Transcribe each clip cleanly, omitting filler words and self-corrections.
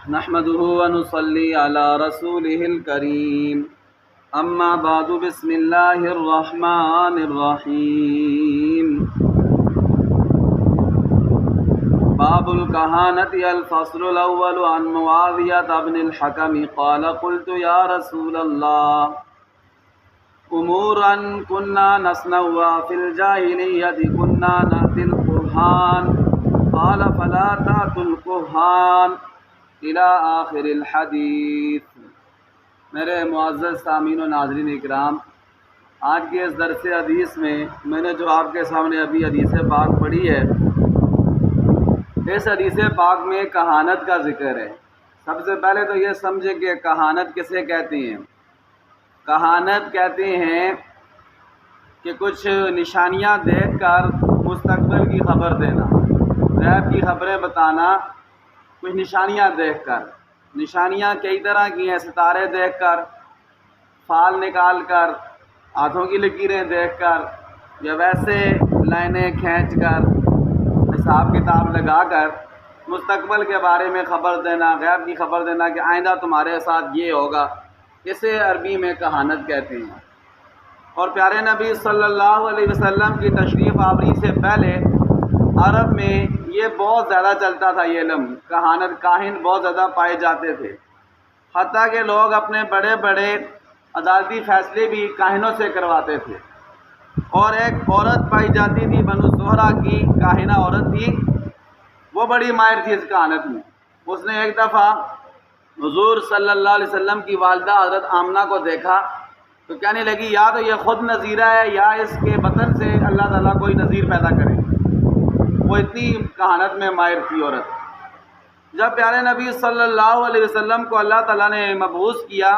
نحمده ونصلي على رسوله الكريم اما بعد بسم الله الرحمن الرحيم باب الكهانة الفصل الأول عن معاوية بن الحكم قال قلت يا رسول الله أمورا كنا نصنعها في الجاهلية كنا نأتي الكهان قال فلا تأتوا الكهان الى آخر الحدیث۔ میرے معزز سامعین و ناظرین اکرام، آج کے اس درس حدیث میں نے جو آپ کے سامنے ابھی حدیث پاک پڑھی ہے، اس حدیث پاک میں کہانت کا ذکر ہے۔ سب سے پہلے تو یہ سمجھیں کہ کہانت کسے کہتے ہیں۔ کہانت کہتے ہیں کہ کچھ نشانیاں دیکھ کر مستقبل کی خبر دینا، غیب کی خبریں بتانا، کچھ نشانیاں دیکھ کر۔ نشانیاں کئی طرح کی ہیں، ستارے دیکھ کر، فال نکال کر، ہاتھوں کی لکیریں دیکھ کر، یا ویسے لائنیں کھینچ کر، حساب کتاب لگا کر مستقبل کے بارے میں خبر دینا، غیب کی خبر دینا کہ آئندہ تمہارے ساتھ یہ ہوگا، اسے عربی میں کہانت کہتے ہیں۔ اور پیارے نبی صلی اللہ علیہ وسلم کی تشریف آوری سے پہلے عرب میں یہ بہت زیادہ چلتا تھا، یہ علم کہانت، کاہن بہت زیادہ پائے جاتے تھے، حتیٰ کہ لوگ اپنے بڑے بڑے عدالتی فیصلے بھی کاہنوں سے کرواتے تھے۔ اور ایک عورت پائی جاتی تھی، بنو زہرہ کی کاہنہ عورت تھی، وہ بڑی ماہر تھی اس کہانت میں۔ اس نے ایک دفعہ حضور صلی اللہ علیہ وسلم کی والدہ حضرت آمنہ کو دیکھا تو کہنے لگی یا تو یہ خود نذیرہ ہے یا اس کے بطن سے اللہ تعالیٰ کوئی نذیر پیدا کرے۔ وہ اتنی کہانت میں ماہر تھی عورت۔ جب پیارے نبی صلی اللہ علیہ وسلم کو اللہ تعالیٰ نے مبعوث کیا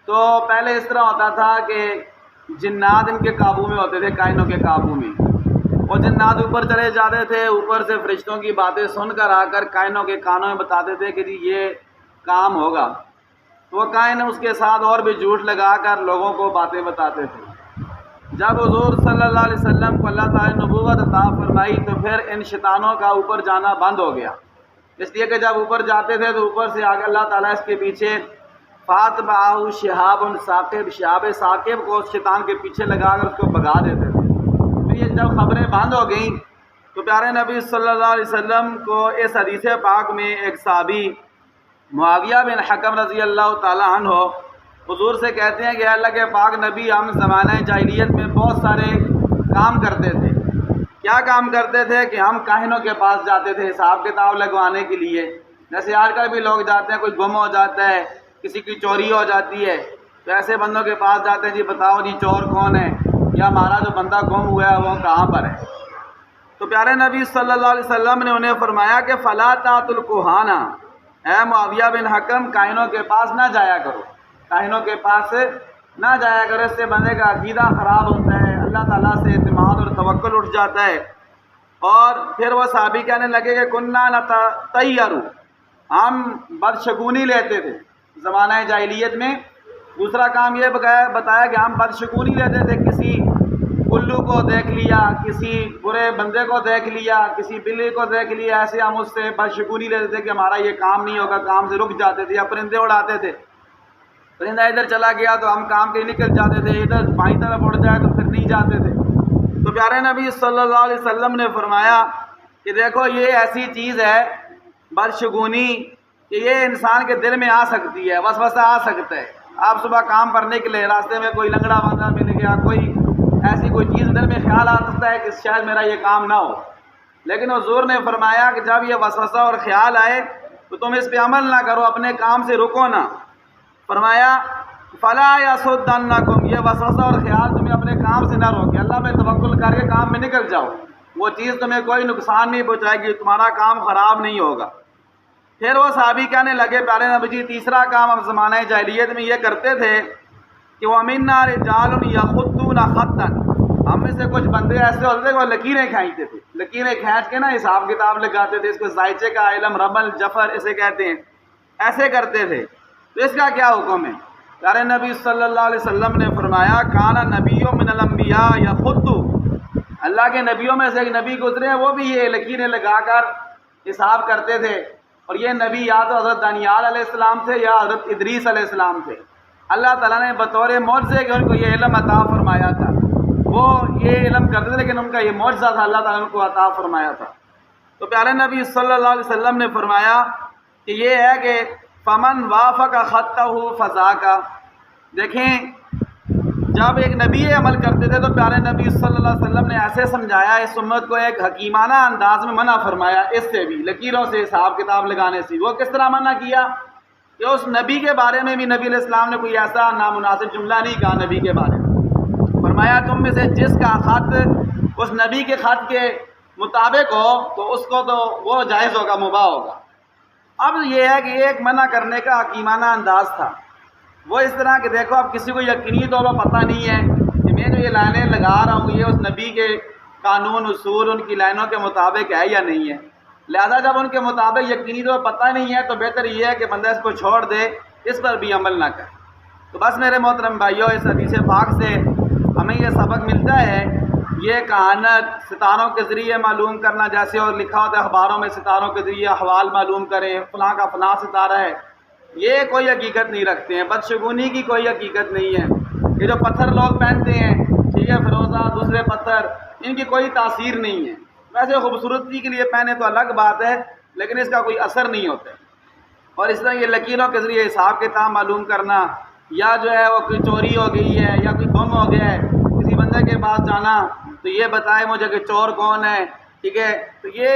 تو پہلے اس طرح ہوتا تھا کہ جنات ان کے قابو میں ہوتے تھے، کائنوں کے قابو میں۔ وہ جنات اوپر چلے جاتے تھے، اوپر سے فرشتوں کی باتیں سن کر آ کر کائنوں کے کانوں میں بتاتے تھے کہ جی یہ کام ہوگا۔ وہ کائن اس کے ساتھ اور بھی جھوٹ لگا کر لوگوں کو باتیں بتاتے تھے۔ جب حضور صلی اللہ علیہ وسلم کو اللہ تعالیٰ نے نبوت عطا فرمائی تو پھر ان شیطانوں کا اوپر جانا بند ہو گیا، اس لیے کہ جب اوپر جاتے تھے تو اوپر سے آگے اللہ تعالیٰ اس کے پیچھے فاتبعہ شہاب ثاقب، شہاب ثاقب کو شیطان کے پیچھے لگا کر اس کو بھگا دیتے تھے۔ پھر یہ جب خبریں بند ہو گئیں تو پیارے نبی صلی اللہ علیہ وسلم کو اس حدیث پاک میں ایک صحابی معاویہ بن حکم رضی اللہ تعالیٰ عنہ حضور سے کہتے ہیں کہ اللہ کے پاک نبی، ہم زمانہ جاہلیت میں بہت سارے کام کرتے تھے۔ کیا کام کرتے تھے کہ ہم کاہنوں کے پاس جاتے تھے حساب کتاب لگوانے کے لیے، جیسے آج کل بھی لوگ جاتے ہیں، کوئی گم ہو جاتا ہے، کسی کی چوری ہو جاتی ہے تو ایسے بندوں کے پاس جاتے ہیں، جی بتاؤ جی چور کون ہے، یا ہمارا جو بندہ گم ہوا ہے وہ کہاں پر ہے۔ تو پیارے نبی صلی اللہ علیہ وسلم نے انہیں فرمایا کہ فلا تأتوا الکہانہ، اے معاویہ بن حکم کاہنوں کے پاس نہ جایا کرو، کاہنوں کے پاس نہ جایا کرو، اس سے بندے کا عقیدہ خراب ہوتا ہے، اللہ تعالیٰ سے اعتماد اور توکل اٹھ جاتا ہے۔ اور پھر وہ صحابی کہنے لگے کہ کننا نتطیر، ہم بدشگونی لیتے تھے زمانہ جاہلیت میں۔ دوسرا کام یہ بتایا کہ ہم بدشگونی لیتے تھے، کسی الو کو دیکھ لیا، کسی برے بندے کو دیکھ لیا، کسی بلی کو دیکھ لیا، ایسے ہم اس سے بدشگونی لیتے تھے کہ ہمارا یہ کام نہیں ہوگا، کام سے رک جاتے تھے، یا پرندے اڑاتے تھے، پرندہ ادھر چلا گیا تو ہم کام کے نکل جاتے تھے، ادھر بائیں طرف اڑ جائے تو پھر نہیں جاتے تھے۔ تو پیارے نبی صلی اللہ علیہ وسلم نے فرمایا کہ دیکھو یہ ایسی چیز ہے بدشگونی کہ یہ انسان کے دل میں آ سکتی ہے، وسوسہ آ سکتا ہے۔ آپ صبح کام پر نکلے، راستے میں کوئی لنگڑا بندہ مل گیا، کوئی ایسی کوئی چیز دل میں خیال آ سکتا ہے کہ شاید میرا یہ کام نہ ہو، لیکن حضور نے فرمایا کہ جب یہ وسوسہ اور خیال آئے تو تم اس پہ عمل نہ کرو، اپنے کام سے رکو نہ۔ فرمایا فلا یصدنکم، یہ وسوسہ اور خیال تمہیں اپنے کام سے نہ روکے، اللہ پہ توکل کر کے کام میں نکل جاؤ، وہ چیز تمہیں کوئی نقصان نہیں پہنچائے گی، تمہارا کام خراب نہیں ہوگا۔ پھر وہ صحابی کہنے لگے پیارے نبی جی تیسرا کام ہم زمانہ جاہلیت میں یہ کرتے تھے کہ وَمِنَّا رِجَالٌ يَخُطُّونَ خَطًّا، ہم میں سے کچھ بندے ایسے ہوتے تھے کہ وہ لکیریں کھینچتے تھے، لکیریں کھینچ کے نا حساب کتاب لگاتے تھے، اس کو زائچے کا علم، رمل، جفر اسے کہتے ہیں، ایسے کرتے تھے۔ تو اس کا کیا حکم ہے؟ پیارے نبی صلی اللہ علیہ وسلم نے فرمایا کانا نبی من الانبیاء یخط، اللہ کے نبیوں میں سے ایک نبی گزرے ہیں وہ بھی یہ لکیریں لگا کر حساب کرتے تھے۔ اور یہ نبی یا تو حضرت دانیال علیہ السلام تھے یا حضرت ادریس علیہ السلام تھے۔ اللہ تعالیٰ نے بطور معجزے کہ ان کو یہ علم عطا فرمایا تھا، وہ یہ علم کرتے تھے لیکن ان کا یہ معجزہ تھا، اللہ تعالیٰ نے ان کو عطا فرمایا تھا۔ تو پیارے نبی صلی اللہ علیہ وسلم نے فرمایا کہ یہ ہے کہ فمن وافق خطہ فذاک، دیکھیں جب ایک نبی یہ عمل کرتے تھے تو پیارے نبی صلی اللہ علیہ وسلم نے ایسے سمجھایا، اس امت کو ایک حکیمانہ انداز میں منع فرمایا، اس سے بھی لکیروں سے حساب کتاب لگانے سے۔ وہ کس طرح منع کیا کہ اس نبی کے بارے میں بھی نبی علیہ السلام نے کوئی ایسا نامناسب جملہ نہیں کہا نبی کے بارے میں۔ فرمایا تم میں سے جس کا خط اس نبی کے خط کے مطابق ہو تو اس کو تو وہ جائز ہوگا، مباح ہوگا۔ اب یہ ہے کہ ایک منع کرنے کا حکیمانہ انداز تھا، وہ اس طرح کہ دیکھو اب کسی کو یقینی طور پر پتہ نہیں ہے کہ میں جو یہ لائنیں لگا رہا ہوں یہ اس نبی کے قانون اصول ان کی لائنوں کے مطابق ہے یا نہیں ہے، لہذا جب ان کے مطابق یقینی طور پر پتہ نہیں ہے تو بہتر یہ ہے کہ بندہ اس کو چھوڑ دے، اس پر بھی عمل نہ کرے۔ تو بس میرے محترم بھائیوں، اس حدیث پاک سے ہمیں یہ سبق ملتا ہے، یہ کہانت ستاروں کے ذریعے معلوم کرنا، جیسے اور لکھا ہوتا ہے اخباروں میں ستاروں کے ذریعے احوال معلوم کریں، فلاں کا فلاں ستارہ ہے، یہ کوئی حقیقت نہیں رکھتے ہیں، بدشگونی کی کوئی حقیقت نہیں ہے۔ یہ جو پتھر لوگ پہنتے ہیں، ٹھیک ہے، فروزہ دوسرے پتھر، ان کی کوئی تاثیر نہیں ہے، ویسے خوبصورتی کے لیے پہنے تو الگ بات ہے لیکن اس کا کوئی اثر نہیں ہوتا۔ اور اس طرح یہ لکیروں کے ذریعے حساب کتاب معلوم کرنا، یا جو ہے وہ کوئی چوری ہو گئی ہے یا کوئی گم ہو گیا ہے، کسی بندے کے پاس جانا تو یہ بتائے مجھے کہ چور کون ہے، ٹھیک ہے، تو یہ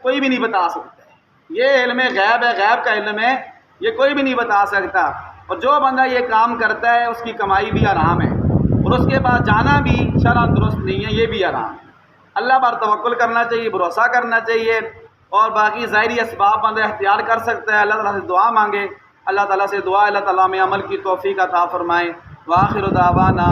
کوئی بھی نہیں بتا سکتا ہے، یہ علم غیب ہے، غیب کا علم ہے، یہ کوئی بھی نہیں بتا سکتا۔ اور جو بندہ یہ کام کرتا ہے اس کی کمائی بھی حرام ہے اور اس کے پاس جانا بھی شرعاً درست نہیں ہے، یہ بھی حرام ہے۔ اللہ پر توکل کرنا چاہیے، بھروسہ کرنا چاہیے، اور باقی ظاہری اسباب بندہ اختیار کر سکتا ہے، اللہ تعالیٰ سے دعا مانگے، اللہ تعالیٰ سے دعا اللہ تعالیٰ میں عمل کی توفیق عطا فرمائے۔ وآخر دعوانا